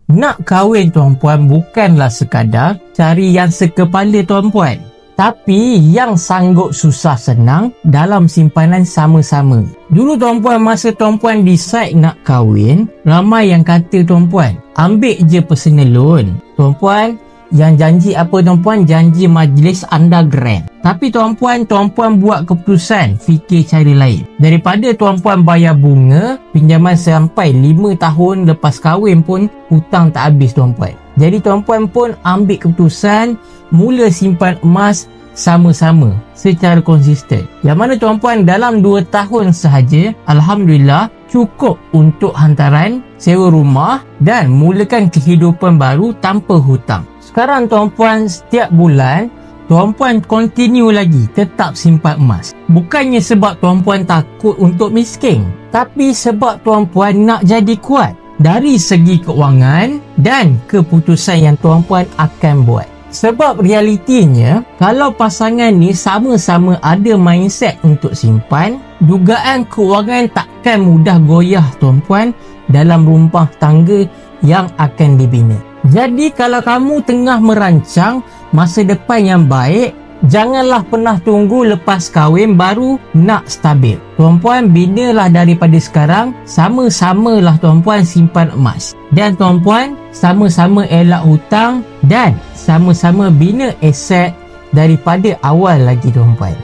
Nak kahwin tuan-puan bukanlah sekadar cari yang sekepala tuan-puan, tapi yang sanggup susah senang dalam simpanan sama-sama. Dulu tuan-puan, masa tuan-puan decide nak kahwin, ramai yang kata tuan-puan, ambil je personal loan. Tuan-puan, yang janji apa tuan-puan? Janji majlis anda grand. Tapi tuan-puan buat keputusan fikir cari lain. Daripada tuan-puan bayar bunga, pinjaman sampai 5 tahun lepas kahwin pun hutang tak habis tuan-puan. Jadi tuan-puan pun ambil keputusan mula simpan emas sama-sama secara konsisten. Yang mana tuan-puan dalam 2 tahun sahaja, Alhamdulillah cukup untuk hantaran sewa rumah dan mulakan kehidupan baru tanpa hutang. Sekarang tuan-puan, setiap bulan tuan-puan continue lagi tetap simpan emas. Bukannya sebab tuan-puan takut untuk miskin, tapi sebab tuan-puan nak jadi kuat dari segi keuangan dan keputusan yang tuan-puan akan buat. Sebab realitinya, kalau pasangan ni sama-sama ada mindset untuk simpan, dugaan keuangan takkan mudah goyah tuan-puan dalam rumah tangga yang akan dibina. Jadi kalau kamu tengah merancang masa depan yang baik, janganlah pernah tunggu lepas kahwin baru nak stabil. Tuan-puan, binalah daripada sekarang, sama-samalah tuan-puan simpan emas. Dan tuan-puan, sama-sama elak hutang dan sama-sama bina aset daripada awal lagi tuan-puan.